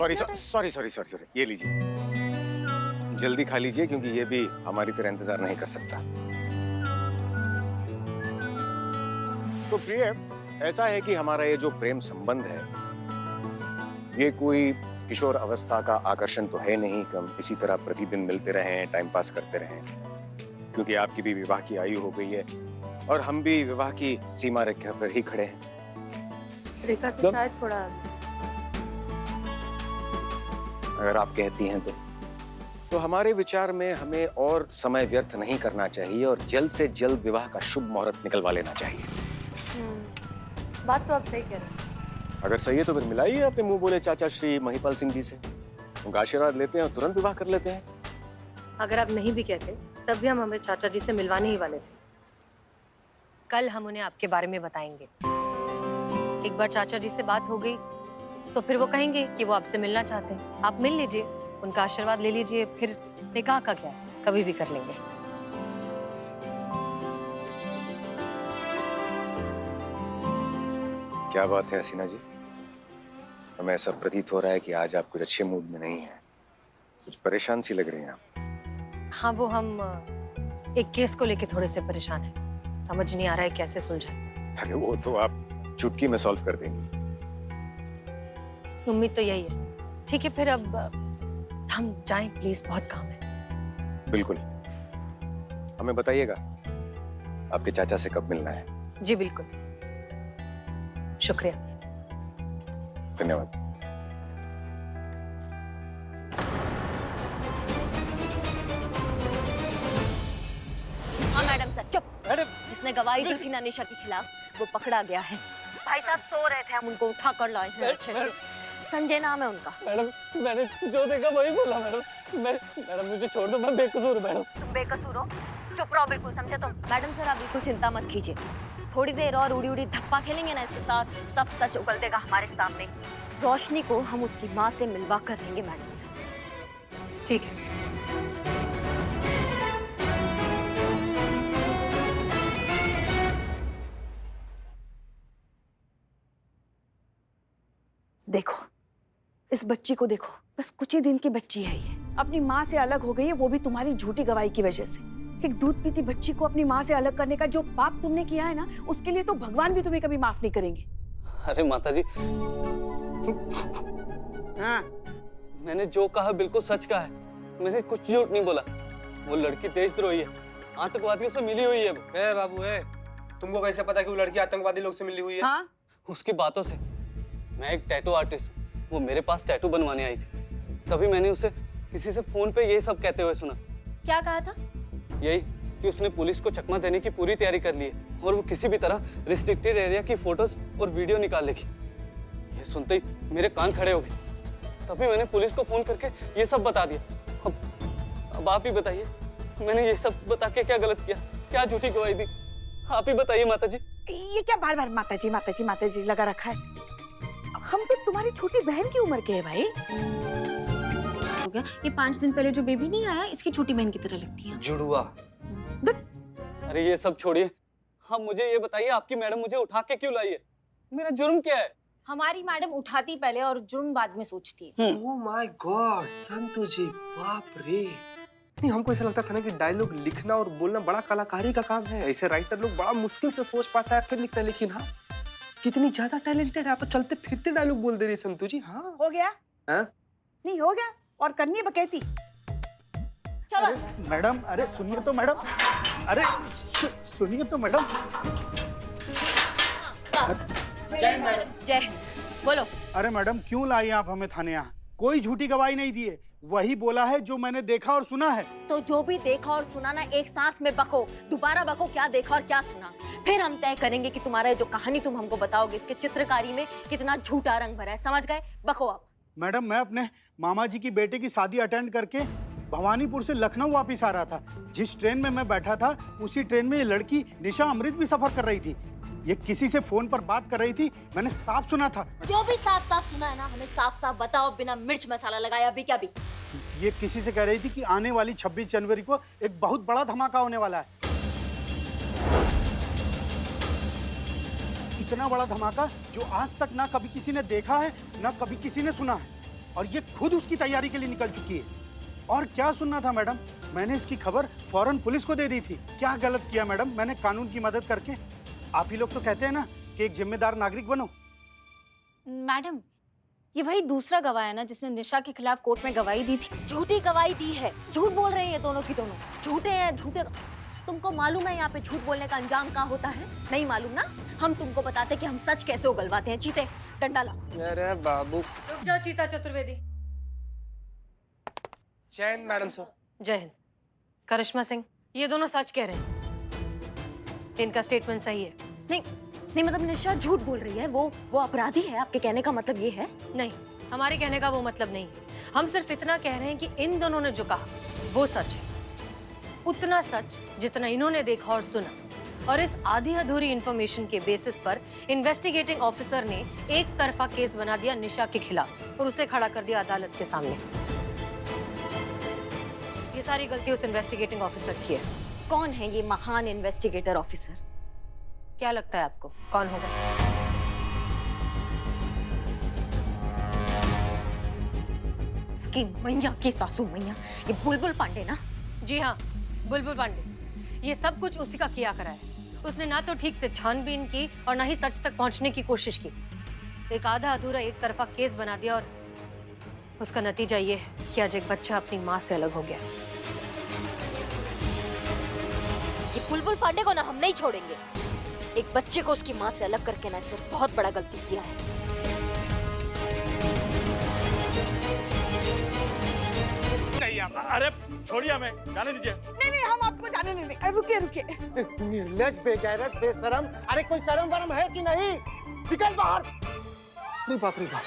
Sorry sorry sorry sorry sorry, ये लीजिए, जल्दी खा लीजिए क्योंकि ये भी हमारी तरह इंतजार नहीं कर सकता। तो प्रिय, ऐसा है कि हमारा ये जो प्रेम संबंध है, ये कोई किशोर अवस्था का आकर्षण तो है नहीं कि हम इसी तरह प्रतिदिन मिलते रहें, टाइम पास करते रहें, क्योंकि आपकी भी विवाह की आयु हो गई है और हम भी विवाह की सीमा रेखा पर ही खड़े हैं। रेखा से शायद थोड़ा, अगर आप कहती हैं तो हमारे विचार में हमें और समय व्यर्थ नहीं करना चाहिए और जल्द से जल्द विवाह का शुभ मुहूर्त निकलवा लेना चाहिए। बात तो आप सही कह रहे हैं। अगर सही है तो फिर मिलाइए अपने मुंह बोले चाचा श्री महिपाल सिंह जी से, उनका आशीर्वाद लेते हैं और तुरंत विवाह कर लेते हैं। अगर आप नहीं भी कहते तब भी हम हमें चाचा जी से मिलवाने ही वाले थे। कल हम उन्हें आपके बारे में बताएंगे। एक बार चाचा जी से बात हो गई तो फिर वो कहेंगे कि वो आपसे मिलना चाहते हैं। आप मिल लीजिए, उनका आशीर्वाद ले लीजिए, फिर निकाह का क्या, कभी भी कर लेंगे। क्या बात है हसीना जी, हमें ऐसा प्रतीत हो रहा है कि आज आप कुछ अच्छे मूड में नहीं हैं, कुछ परेशान सी लग रही हैं आप। हाँ, वो हम एक केस को लेके थोड़े से परेशान हैं। समझ नहीं आ रहा है कैसे सुलझाएं। अरे वो तो आप चुटकी में सॉल्व कर देंगी। उम्मीद तो यही है। ठीक है, फिर अब हम जाएं प्लीज, बहुत काम है। बिल्कुल, हमें बताइएगा आपके चाचा से कब मिलना है। जी बिल्कुल, शुक्रिया। धन्यवाद। हाँ मैडम सर, चुप। जिसने गवाही दी थी ना निशा के खिलाफ, वो पकड़ा गया है। भाई साहब सो रहे थे, हम उनको उठा कर लाए हैं अच्छे से। संजय नाम है उनका। मैडम, मैंने जो देखा वही बोला मैडम। मैडम मुझे छोड़ दो, मैं बेकसूर हूँ मैडम। तुम बेकसूर हो? चुप रहो, बिल्कुल समझे तुम। मैडम सर, आप बिल्कुल चिंता मत कीजिए। थोड़ी देर और उड़ी उड़ी धप्पा खेलेंगे ना इसके साथ, सब सच उगल देगा हमारे सामने। रोशनी को हम उसकी माँ से मिलवा कर रहेंगे मैडम सर। ठीक है। देखो, इस बच्ची को देखो, बस कुछ ही दिन की बच्ची है ये। अपनी माँ से अलग हो गई है, वो भी तुम्हारी झूठी गवाही की वजह से। एक दूध पीती बच्ची को अपनी माँ से अलग करने का जो पाप तुमने किया है ना, उसके लिए तो भगवान भी तुम्हें कभी माफ नहीं करेंगे। अरे माता जी, हाँ, मैंने जो कहा बिल्कुल सच कहा है। मैंने कुछ झूठ नहीं बोला। वो लड़की देशद्रोही है, आतंकवादियों से मिली हुई है वो। ए बाबू ए, तुमको कैसे पता कि वो लड़की आतंकवादी लोग से मिली हुई है? हाँ? उसकी बातों से। मैं एक टैटू आर्टिस्ट हूँ, वो मेरे पास टैटू बनवाने आई थी। तभी मैंने उसे किसी से फोन पे ये सब कहते हुए सुना। क्या कहा था? यही कि उसने पुलिस को चकमा देने की पूरी तैयारी कर ली है और वो किसी भी तरह रिस्ट्रिक्टेड एरिया की फोटोज और वीडियो निकाल लेगी। ये सुनते ही मेरे कान खड़े हो गए। तभी मैंने पुलिस को फोन करके ये सब बता दिया। अब आप ही बताइए, मैंने ये सब बता के क्या गलत किया, क्या झूठी गवाही दी? आप ही बताइए माता जी। ये क्या बार बार माता जी लगा रखा है? हम तो तुम्हारी छोटी बहन की उम्र के हैं भाई। हो गया, ये 5 दिन पहले जो बेबी नहीं आया, इसकी छोटी बहन की तरह लगती है। जुड़वा। अरे ये सब छोड़िए, हाँ मुझे ये बताइए, आपकी मैडम मुझे उठा के क्यों लाई है? मेरा जुर्म क्या है? हमारी मैडम उठाती पहले और जुर्म बाद में सोचती है। ओह माय गॉड, संतु जी, बाप रे। नहीं, हमको ऐसा लगता था ना कि डायलॉग लिखना और बोलना बड़ा कलाकारी का काम है। ऐसे राइटर लोग बड़ा मुश्किल से सोच पाता है फिर लिखता है, लेकिन हाँ, कितनी ज्यादा टैलेंटेड है। आप तो चलते फिरते डायलॉग बोल दे रही है संतु जी। हाँ हो गया? हाँ? नहीं हो गया और करनी बकैती। चलो मैडम, अरे सुनिए तो मैडम, अरे सुनिए तो मैडम। जय हिंद। बोलो। अरे मैडम, क्यों लाई आप हमें थाने? यहाँ कोई झूठी गवाही नहीं दी है, वही बोला है जो मैंने देखा और सुना है। तो जो भी देखा और सुना ना, एक सांस में बको, दोबारा बको क्या देखा और क्या सुना। फिर हम तय करेंगे कि तुम्हारा जो कहानी तुम हमको बताओगे, इसके चित्रकारी में कितना झूठा रंग भरा है। समझ गए? बको आप। मैडम, मैं अपने मामा जी की बेटे की शादी अटेंड करके भवानीपुर से लखनऊ वापस आ रहा था। जिस ट्रेन में मैं बैठा था, उसी ट्रेन में ये लड़की निशा अमृत भी सफर कर रही थी। ये किसी से फोन पर बात कर रही थी, मैंने साफ सुना था। जो भी साफ साफ सुना है ना, हमें साफ साफ बताओ, बिना मिर्च मसाला लगाया। अभी क्या भी? ये किसी से कह रही थी कि आने वाली 26 जनवरी को एक बहुत बड़ा धमाका होने वाला है। इतना बड़ा धमाका जो आज तक ना कभी किसी ने देखा है, ना कभी किसी ने सुना है। और ये खुद उसकी तैयारी के लिए निकल चुकी है। और क्या सुनना था मैडम, मैंने इसकी खबर फौरन पुलिस को दे दी थी। क्या गलत किया मैडम मैंने कानून की मदद करके? आप ही लोग तो कहते हैं ना कि एक जिम्मेदार नागरिक बनो। मैडम, ये वही दूसरा गवाह है ना जिसने निशा के खिलाफ कोर्ट में गवाही दी थी? झूठी गवाही दी है, झूठ बोल रहे हैं ये दोनों की दोनों, झूठे हैं झूठे। तुमको मालूम है यहाँ पे झूठ बोलने का अंजाम क्या होता है? नहीं मालूम ना? हम तुमको बताते कि हम सच कैसे उगलवाते हैं। चीते, डंडा लाओ। अरे बाबू। रुक जाओ चीता चतुर्वेदी। जय हिंद मैडम सर। जय हिंद। करिश्मा सिंह, ये दोनों सच कह रहे हैं, इनका स्टेटमेंट सही है। नहीं नहीं, मतलब निशा झूठ बोल रही है, वो अपराधी है। आपके कहने का मतलब ये है? नहीं, हमारे कहने का वो मतलब नहीं है। हम सिर्फ इतना कह रहे हैं कि इन दोनों ने जो कहा वो सच है, उतना सच जितना इन्होंने देखा और सुना। और इस आधी अधूरी इंफॉर्मेशन के बेसिस पर इन्वेस्टिगेटिंग ऑफिसर ने एक तरफा केस बना दिया निशा के खिलाफ और उसे खड़ा कर दिया अदालत के सामने। ये सारी गलती उस इन्वेस्टिगेटिंग ऑफिसर की है। कौन है ये महान इन्वेस्टिगेटर ऑफिसर? क्या लगता है आपको कौन होगा? इसकी मैया की सासू मैया, ये बुलबुल पांडे ना? जी हाँ, बुलबुल पांडे। ये सब कुछ उसी का किया करा है। उसने ना तो ठीक से छानबीन की और ना ही सच तक पहुंचने की कोशिश की। एक आधा अधूरा एक तरफा केस बना दिया और उसका नतीजा ये है कि आज एक बच्चा अपनी माँ से अलग हो गया। ये बुलबुल पांडे को ना हम नहीं छोड़ेंगे। एक बच्चे को उसकी माँ से अलग करके ना इसने बहुत बड़ा गलती किया है। अरे छोड़िए हमें, जाने दीजिए। नहीं नहीं, हम आपको जाने नहीं देंगे। रुकिए रुकिए। निर्लज, बेगैरत, बेशरम। अरे कोई शर्म वरम है कि नहीं? निकल बाहर। अरे बाप रे बाप।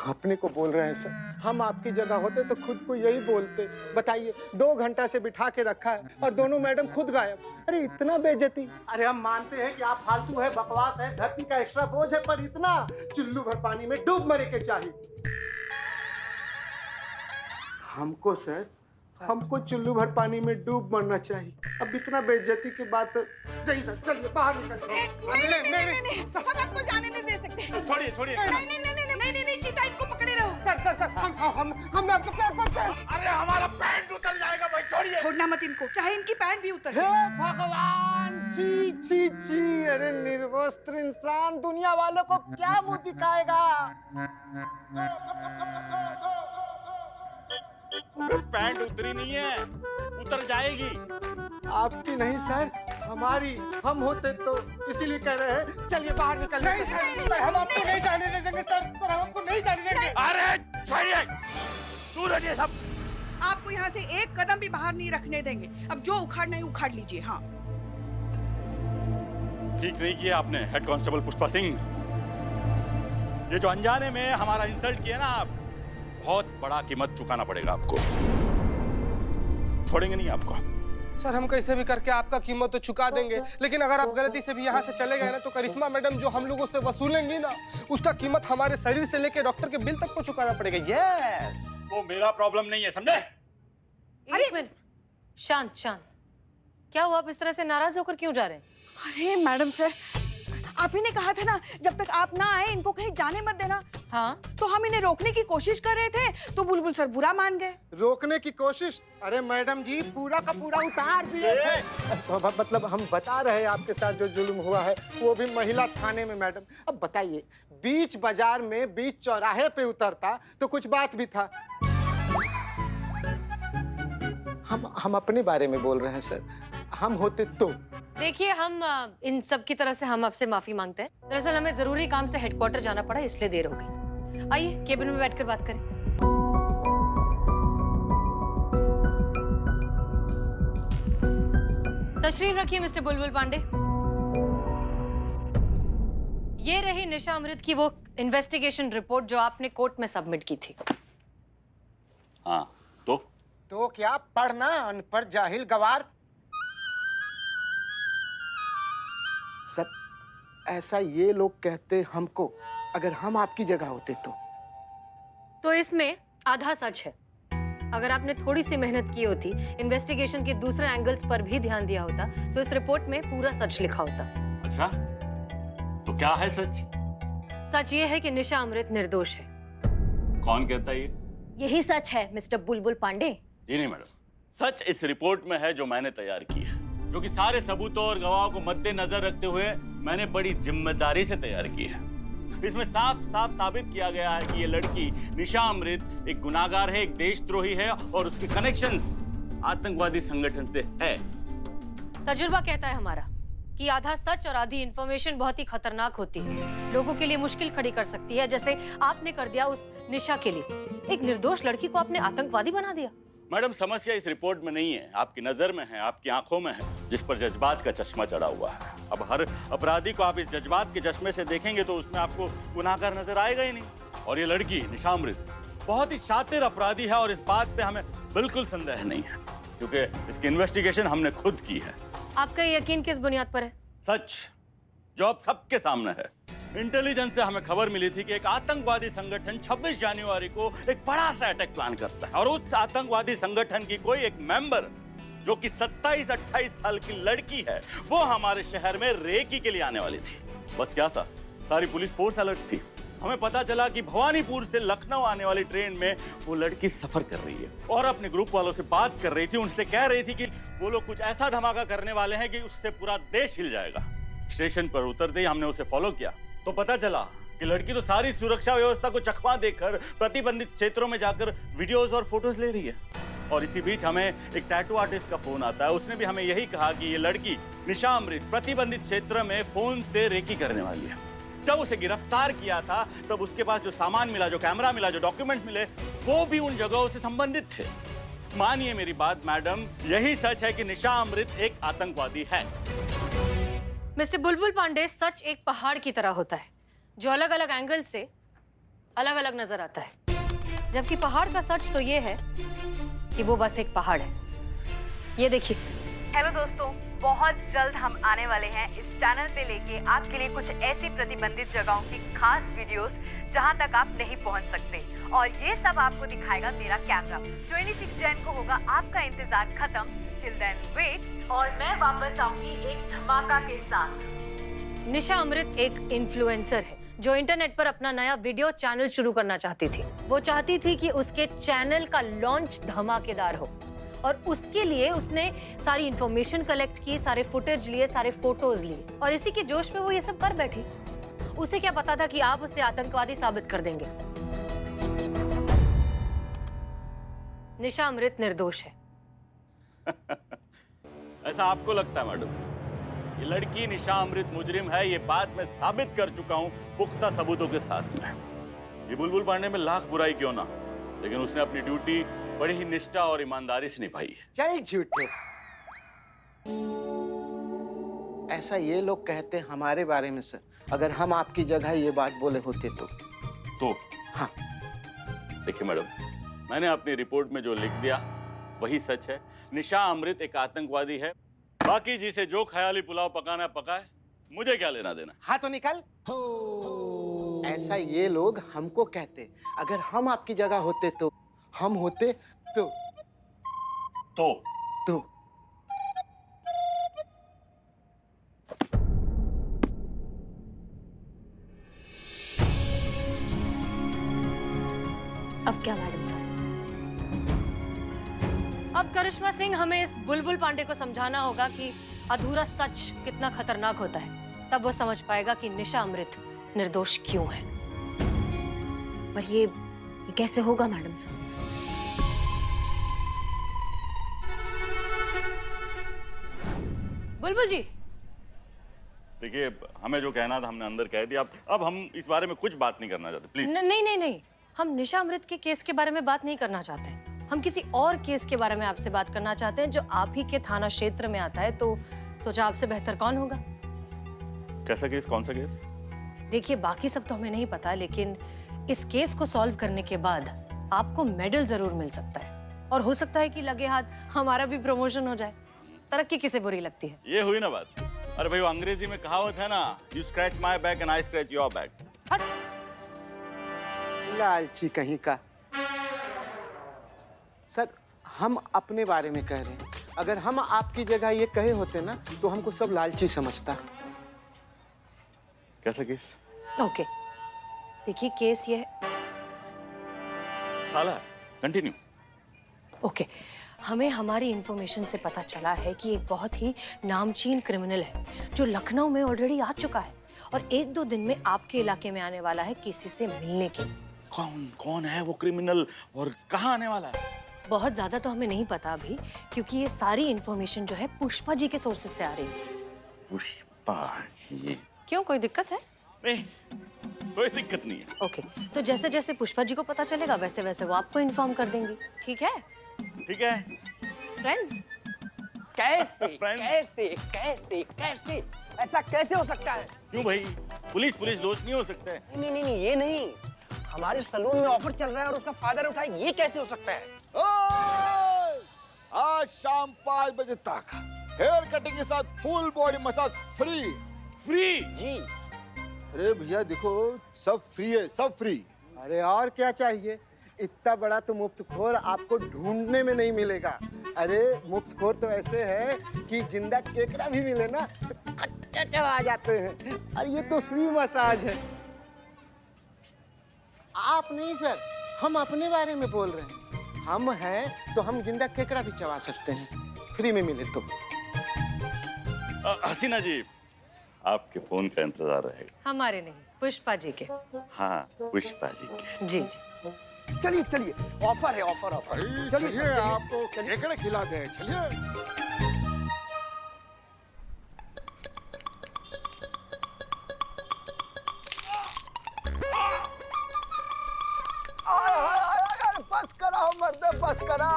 अपने को बोल रहे हैं सर, हम आपकी जगह होते तो खुद को यही बोलते। बताइए, 2 घंटा से बिठा के रखा है और दोनों मैडम खुद गायब। अरे इतना बेइज्जती। अरे हम मानते हैं कि आप फालतू है, बकवास है, धरती का एक्स्ट्रा बोझ है, पर इतना चुल्लू भर पानी में डूब मरे के चाहिए। हमको सर, हमको चुल्लू भर पानी में डूब मरना चाहिए। अब इतना बेइज्जती के बाद सर, जाइए सर, चलिए बाहर निकल। नहीं, हम आपको जाने नहीं दे सकते। छोड़िए छोड़िए। नहीं, चीता, इनको पकड़े रहो। सर, हम आपको प्यार करते हैं। अरे हमारा पैंट उतर जाएगा भाई, छोड़िए। छोड़ना मत इनको, चाहे इनकी पैंट भी उतर हे जाए। भगवान, छी छी छी। अरे निर्वस्त्र इंसान दुनिया वालों को क्या मुंह दिखाएगा? पैंट उतरी नहीं है, उतर जाएगी। आपकी नहीं सर, हमारी। हम होते तो इसीलिए कह रहे हैं, चलिए बाहर निकल। नहीं सर, हम आपको नहीं जाने देंगे सर। सर, हम आपको नहीं जाने देंगे। अरे छोड़िए, दूर रहिए सब। आपको यहाँ से एक कदम भी बाहर नहीं रखने देंगे। अब जो उखाड़ना है उखाड़ लीजिए। हाँ, ठीक नहीं किया आपने हेड कांस्टेबल पुष्पा सिंह। ये जो अनजाने में हमारा इंसल्ट किया ना आप, बहुत बड़ा कीमत चुकाना पड़ेगा आपको। छोड़ेंगे नहीं आपको। सर, हम कैसे भी करके आपका कीमत तो चुका देंगे, लेकिन अगर आप गलती से भी यहाँ से चले गए ना तो करिश्मा मैडम जो हम लोगों से वसूलेंगी ना, उसका कीमत हमारे शरीर से लेके डॉक्टर के बिल तक को चुकाना पड़ेगा। यस। वो मेरा प्रॉब्लम नहीं है, समझे? एक मिनट, शांत शांत। क्या हुआ? आप इस तरह से नाराज होकर क्यों जा रहे हैं? अरे मैडम सर, आप ही ने कहा था ना जब तक आप ना आए इनको कहीं जाने मत देना। हाँ, तो हम इन्हें रोकने की कोशिश कर रहे थे तो बुलबुल सर बुरा मान गए। रोकने की कोशिश? अरे मैडम जी, पूरा का पूरा उतार दिए थे। मतलब हम बता रहे हैं आपके साथ जो जुल्म हुआ है, वो भी महिला थाने में मैडम। अब बताइए, बीच बाजार में बीच चौराहे पे उतरता तो कुछ बात भी था। हम अपने बारे में बोल रहे हैं सर, हम होते तो। देखिए, हम इन सब की तरफ से हम आपसे माफी मांगते हैं। दरअसल हमें जरूरी काम से हेडक्वार्टर जाना पड़ा, इसलिए देर हो गई। आइए केबिन में बैठकर बात करें। तशरीफ रखिए मिस्टर बुलबुल पांडे। ये रही निशा अमृत की वो इन्वेस्टिगेशन रिपोर्ट जो आपने कोर्ट में सबमिट की थी। हाँ, तो क्या पढ़ना अनपढ़ जाहिल गवार। सर, ऐसा ये लोग कहते हमको, अगर हम आपकी जगह होते तो इसमें आधा सच है। अगर आपने थोड़ी सी मेहनत की होती, इन्वेस्टिगेशन के दूसरे एंगल्स पर भी ध्यान दिया होता, तो इस रिपोर्ट में पूरा सच लिखा होता। अच्छा, तो क्या है सच? सच ये है कि निशा अमृत निर्दोष है। कौन कहता है ये? यही सच है मिस्टर बुलबुल पांडे। जी नहीं मैडम, सच इस रिपोर्ट में है जो मैंने तैयार की है, जो कि सारे सबूतों और गवाहों को मद्देनजर रखते हुए मैंने बड़ी जिम्मेदारी से तैयार की है। इसमें साफ साफ साबित किया गया है कि ये लड़की निशा अमृत एक गुनाहगार है, एक देशद्रोही है और उसके कनेक्शंस आतंकवादी संगठन से है। तजुर्बा कहता है हमारा कि आधा सच और आधी इंफॉर्मेशन बहुत ही खतरनाक होती है, लोगों के लिए मुश्किल खड़ी कर सकती है, जैसे आपने कर दिया उस निशा के लिए। एक निर्दोष लड़की को आपने आतंकवादी बना दिया। मैडम, समस्या इस रिपोर्ट में नहीं है, आपकी नजर में है, आपकी आंखों में है, जिस पर जज्बात का चश्मा चढ़ा हुआ है। अब हर अपराधी को आप इस जज्बात के चश्मे से देखेंगे तो उसमें आपको गुनाहगार नजर आएगा ही नहीं। और ये लड़की निशा अमृत बहुत ही शातिर अपराधी है और इस बात पे हमें बिल्कुल संदेह नहीं है, क्योंकि इसकी इन्वेस्टिगेशन हमने खुद की है। आपका यकीन किस बुनियाद पर है? सच जो अब सबके सामने है। इंटेलिजेंस से हमें खबर मिली थी कि एक आतंकवादी संगठन 26 जनवरी को एक बड़ा सा अटैक प्लान करता है और उस आतंकवादी संगठन की कोई एक मेंबर जो कि 27-28 साल की लड़की है, वो हमारे शहर में रेकी के लिए आने वाली थी। बस क्या था, सारी पुलिस फोर्स अलर्ट थी। हमें पता चला कि भवानीपुर से लखनऊ आने वाली ट्रेन में वो लड़की सफर कर रही है और अपने ग्रुप वालों से बात कर रही थी, उनसे कह रही थी कि वो लोग कुछ ऐसा धमाका करने वाले हैं कि उससे पूरा देश हिल जाएगा। स्टेशन पर उतरते ही हमने उसे फॉलो किया तो पता चला कि लड़की तो सारी सुरक्षा व्यवस्था को चकमा देकर प्रतिबंधित क्षेत्रों में जाकर वीडियोस और फोटोज ले रही है। और इसी बीच हमें एक टैटू आर्टिस्ट का फोन आता है, उसने भी हमें यही कहा कि ये लड़की निशा अमृत प्रतिबंधित क्षेत्र में फोन से रेकी करने वाली है। जब उसे गिरफ्तार किया था तब उसके पास जो सामान मिला, जो कैमरा मिला, जो डॉक्यूमेंट मिले, वो भी उन जगहों से संबंधित थे। मानिए मेरी बात मैडम, यही सच है कि निशा अमृत एक आतंकवादी है। मिस्टर बुलबुल पांडे, सच एक पहाड़ की तरह होता है जो अलग अलग एंगल से अलग अलग नजर आता है, जबकि पहाड़ का सच तो ये है कि वो बस एक पहाड़ है। ये देखिए। हेलो दोस्तों, बहुत जल्द हम आने वाले हैं इस चैनल पे लेके आपके लिए कुछ ऐसी प्रतिबंधित जगहों की खास वीडियोस जहां तक आप नहीं पहुंच सकते, और ये सब आपको दिखाएगा मेरा कैमरा। 26 जैन को होगा आपका इंतजार खत्म। टिल देन वेट, और मैं वापस आऊंगी एक धमाका के साथ। निशा अमृत एक इन्फ्लुएंसर है जो इंटरनेट पर अपना नया वीडियो चैनल शुरू करना चाहती थी। वो चाहती थी कि उसके चैनल का लॉन्च धमाकेदार हो, और उसके लिए उसने सारी इंफॉर्मेशन कलेक्ट की, सारे फुटेज लिए, सारे फोटोज लिए, और इसी के जोश में वो ये सब कर बैठी। उसे क्या पता था कि आप उसे आतंकवादी साबित कर देंगे। निशा अमृत निर्दोष है। ऐसा आपको लगता है मैडम? ये लड़की निशा अमृत मुजरिम है, ये बात मैं साबित कर चुका हूं पुख्ता सबूतों के साथ में। ये बुलबुल पांडे में लाख बुराई क्यों ना, लेकिन उसने अपनी ड्यूटी बड़ी ही निष्ठा और ईमानदारी से निभाई है। चल झूठे, ऐसा ये लोग कहते हैं हमारे बारे में सर। अगर हम आपकी जगह ये बात बोले होते तो हाँ। देखिए मैडम, मैंने अपनी रिपोर्ट में जो लिख दिया वही सच है। निशा अमृत एक आतंकवादी है। बाकी जिसे जो ख्याली पुलाव पकाना पकाए, मुझे क्या लेना देना। हाँ तो निकल। ऐसा ये लोग हमको कहते, अगर हम आपकी जगह होते तो, हम होते तो अब क्या मैडम साहब? अब करिश्मा सिंह, हमें इस बुलबुल पांडे को समझाना होगा कि अधूरा सच कितना खतरनाक होता है। तब वो समझ पाएगा कि निशा अमृत निर्दोष क्यों है। पर ये कैसे होगा मैडम साहब? बुलबुल जी, देखिए, हमें जो कहना था हमने अंदर कह दिया। अब हम इस बारे में कुछ बात नहीं करना चाहते, प्लीज। नहीं, हम निशा अमृत के केस के बारे में बात नहीं करना चाहते। हम किसी और केस के बारे में आपसे बात करना चाहते हैं जो आप ही के थाना क्षेत्र में आता है। तो सोचा आपसे बेहतर कौन होगा। कैसा केस? कौन सा केस? देखिए, बाकी सब तो हमें नहीं पता, लेकिन इस केस को सॉल्व करने के बाद आपको मेडल जरूर मिल सकता है, और हो सकता है कि लगे हाथ हमारा भी प्रमोशन हो जाए। तरक्की किसे बुरी लगती है? ये हुई ना बात। अरे भाई, वो अंग्रेजी में कहावत है ना, you scratch my back and I scratch your back. लालची कहीं का। सर, हम अपने बारे में कह रहे हैं। अगर हम आपकी जगह ये कहे होते ना तो हमको सब लालची समझता। कैसा केस? ओके, देखिए केस ये है। साला कंटिन्यू। ओके, हमें हमारी इंफॉर्मेशन से पता चला है कि एक बहुत ही नामचीन क्रिमिनल है जो लखनऊ में ऑलरेडी आ चुका है और 1-2 दिन में आपके इलाके में आने वाला है किसी से मिलने के लिए। कौन है वो क्रिमिनल और कहाँ आने वाला है? बहुत ज्यादा तो हमें नहीं पता अभी, क्योंकि ये सारी इंफॉर्मेशन जो है पुष्पा जी के सोर्सेज से आ रही है। पुष्पा जी? क्यों, कोई दिक्कत है? नहीं, कोई दिक्कत नहीं है। ओके, तो जैसे जैसे पुष्पा जी को पता चलेगा वैसे वैसे वो आपको इन्फॉर्म कर देंगी, ठीक है? ठीक है फ्रेंड्स। कैसे Friends? कैसे कैसे कैसे ऐसा कैसे हो सकता है? क्यों भाई, पुलिस दोस्त नहीं हो सकते? नहीं नहीं नहीं, ये नहीं, हमारे सलून में ऑफर चल रहा है और उसका फायदा उठाए, ये कैसे हो सकता है? आज शाम 5 बजे तक हेयर कटिंग के साथ full body massage free. Free? जी। अरे भैया देखो, सब फ्री है, सब फ्री। अरे और क्या चाहिए, इतना बड़ा तो मुफ्तखोर आपको ढूंढने में नहीं मिलेगा। अरे मुफ्तखोर तो ऐसे है कि जिंदा केकड़ा भी मिले ना तो कच्चा चबा जाते हैं, और ये तो फ्री मसाज है। आप नहीं सर, हम अपने बारे में बोल रहे हैं। हम हैं तो हम जिंदा केकड़ा भी चबा सकते हैं, फ्री में मिले तो। हसीना जी, आपके फोन का इंतजार रहेगा। हमारे नहीं, पुष्पा जी के। हाँ, पुष्पा जी के। जी जी। चलिए चलिए, ऑफर है, ऑफर ऑफर। चलिए आपको केकड़े खिलाते हैं, चलिए। बस करा हो मर्दे, बस करा।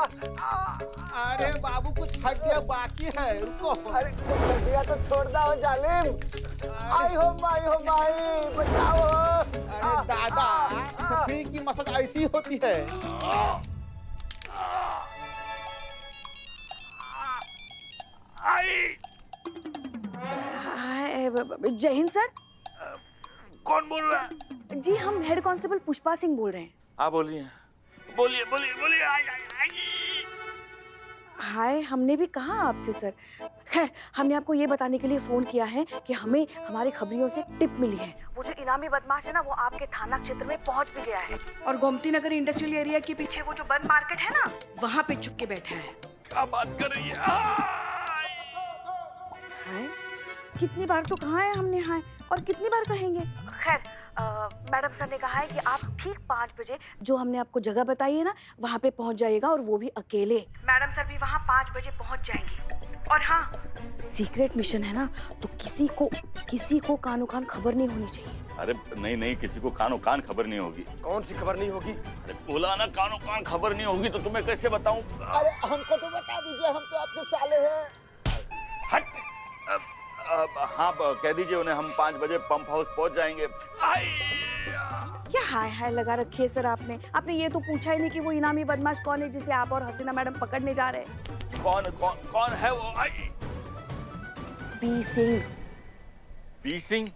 अरे बाबू कुछ हड्डियां बाकी है, रुको। अरे कुछ हड्डियां तो छोड़ दो जालिम। आई हो माई, बचाओ। अरे दादा, फ्री की मसाज ऐसी होती है। जय हिंद सर। कौन बोल रहा है? जी हम हेड कांस्टेबल पुष्पा सिंह बोल रहे हैं। आप बोलिए बोलिए। हाय, हमने भी कहा आपसे सर। खैर, हमने आपको ये बताने के लिए फोन किया है कि हमें हमारे खबरियों से टिप मिली है। वो जो इनामी बदमाश है ना, वो आपके थाना क्षेत्र में पहुंच भी गया है और गोमती नगर इंडस्ट्रियल एरिया के पीछे वो जो बंद मार्केट है ना, वहाँ पे छुप के बैठा है। क्या बात कर रही है? हाय, कितनी बार तो कहा है हमने हाय, और कितनी बार कहेंगे। खैर, मैडम सर ने कहा है कि आप ठीक 5 बजे जो हमने आपको जगह बताई है ना, वहाँ पे पहुँच जाइएगा, और वो भी अकेले। मैडम सर भी वहाँ 5 बजे पहुँच जाएंगी। और हाँ, सीक्रेट मिशन है ना, तो किसी को कानो कान खबर नहीं होनी चाहिए। अरे नहीं, किसी को कानो कान खबर नहीं होगी। कौन सी खबर नहीं होगी? अरे बोला ना, कानो कान खबर नहीं होगी, तो तुम्हें कैसे बताऊं? अरे हमको तो बता दीजिए, हम तो आपके साले हैं। हट। हाँ, कह दीजिए उन्हें, हम 5 बजे पंप हाउस पहुंच जाएंगे। क्या हाय लगा रखी है सर आपने ये तो पूछा ही नहीं कि वो इनामी बदमाश कौन है जिसे आप और हसीना मैडम पकड़ने जा रहे हैं। कौन है वो? पी सिंह। पी सिंह?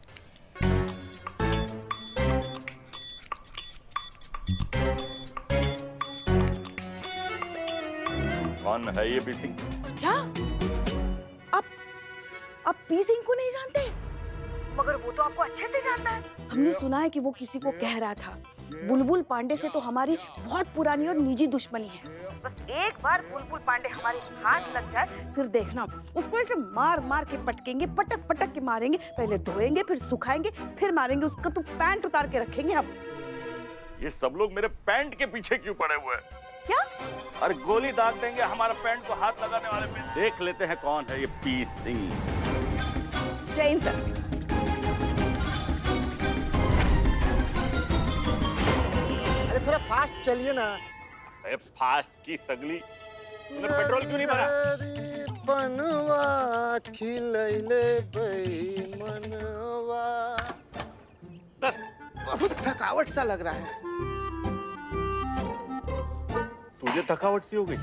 कौन है ये पी सिंह? क्या आप पी सिंह को नहीं जानते? मगर वो तो आपको अच्छे से जानता है। हमने सुना है कि वो किसी को कह रहा था, बुलबुल पांडे से तो हमारी बहुत पुरानी और निजी दुश्मनी है। बस एक बार बुलबुल पांडे हमारे हाथ लग जाए, फिर देखना, उसको ऐसे मार के पटकेंगे, पटक के मारेंगे। पहले धोएंगे, फिर सुखाएंगे, फिर मारेंगे। उसका तो पैंट उतार के रखेंगे हम। ये सब लोग मेरे पैंट के पीछे क्यों पड़े हुए हैं? क्या? अरे गोली दाग देंगे हमारा पैंट को हाथ लगाने वाले पे। देख लेते हैं कौन है ये पी सिंह। जैन सर। अरे थोड़ा फास्ट चलिए ना। फास्ट की सगली, तूने पेट्रोल क्यों नहीं भरा? बनवा खिलैले मनवा। बहुत थकावट सा लग रहा है। तुझे थकावट सी हो गई?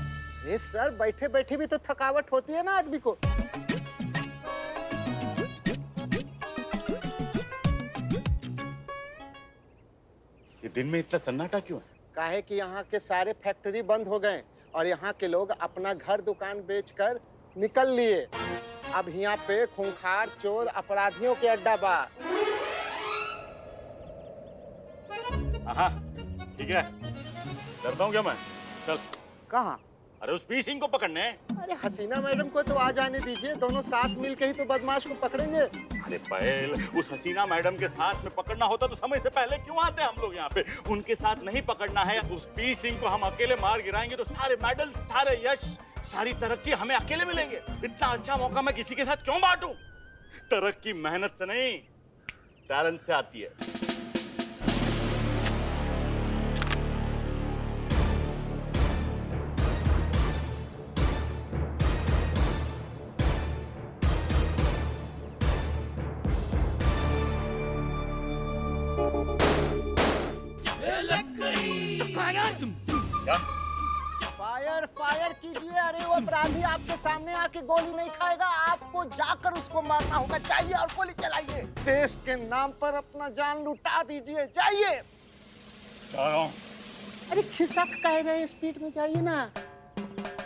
ये सर, बैठे बैठे भी तो थकावट होती है ना आदमी को। ये दिन में इतना सन्नाटा क्यों है? काहे कि यहाँ के सारे फैक्ट्री बंद हो गए और यहाँ के लोग अपना घर दुकान बेचकर निकल लिए। अब यहाँ पे खूंखार चोर अपराधियों के अड्डा बा। हाँ, ठीक है, डरता हूँ क्या मैं? चल। कहाँ? अरे उस पी सिंह को पकड़ने। अरे हसीना मैडम को तो आ जाने दीजिए, दोनों साथ मिलके ही तो बदमाश को पकड़ेंगे। अरे पहल, उस हसीना मैडम के साथ में पकड़ना होता तो समय से पहले क्यों आते हम लोग यहाँ पे? उनके साथ नहीं पकड़ना है। उस पी सिंह को हम अकेले मार गिराएंगे तो सारे मेडल, सारे यश, सारी तरक्की हमें अकेले मिलेंगे। इतना अच्छा मौका मैं किसी के साथ क्यों बांटूं? तरक्की मेहनत से नहीं, टैलेंट से आती है। क्या? फायर फायर कीजिए। अरे वो अपराधी आपके सामने आके गोली नहीं खाएगा, आपको जाकर उसको मारना होगा। जाइए और गोली चलाइए। देश के नाम पर अपना जान लुटा दीजिए। जाइए। जा रहा हूं। अरे खिसक कह रहे, स्पीड में जाइए ना।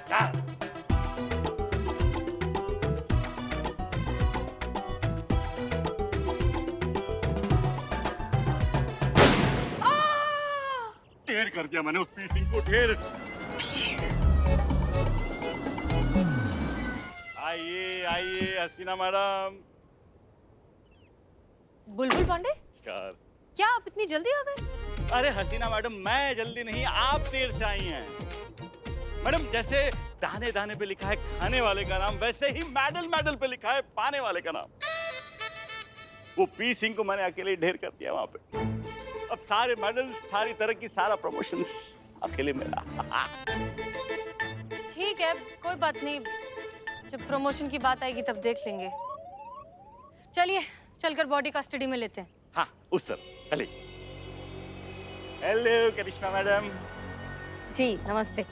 जा। ढेर कर दिया मैंने उस पी सिंह को, ढेर। आइए आइए हसीना मैडम। बुलबुल पांडे, क्या आप इतनी जल्दी आ गए? अरे हसीना मैडम, मैं जल्दी नहीं, आप देर से आई हैं। मैडम, जैसे दाने दाने पे लिखा है खाने वाले का नाम, वैसे ही मेडल मेडल पे लिखा है पाने वाले का नाम। वो पी सिंह को मैंने अकेले ढेर कर दिया वहां पे। अब सारे मेडल, सारी तरक्की, सारा प्रमोशन अकेले मेरा। ठीक है, कोई बात नहीं, जब प्रमोशन की बात आएगी तब देख लेंगे। चलिए चलकर बॉडी कस्टडी में लेते हैं। हाँ, उस तरफ चलिए। हेलो करिश्मा मैडम। जी नमस्ते।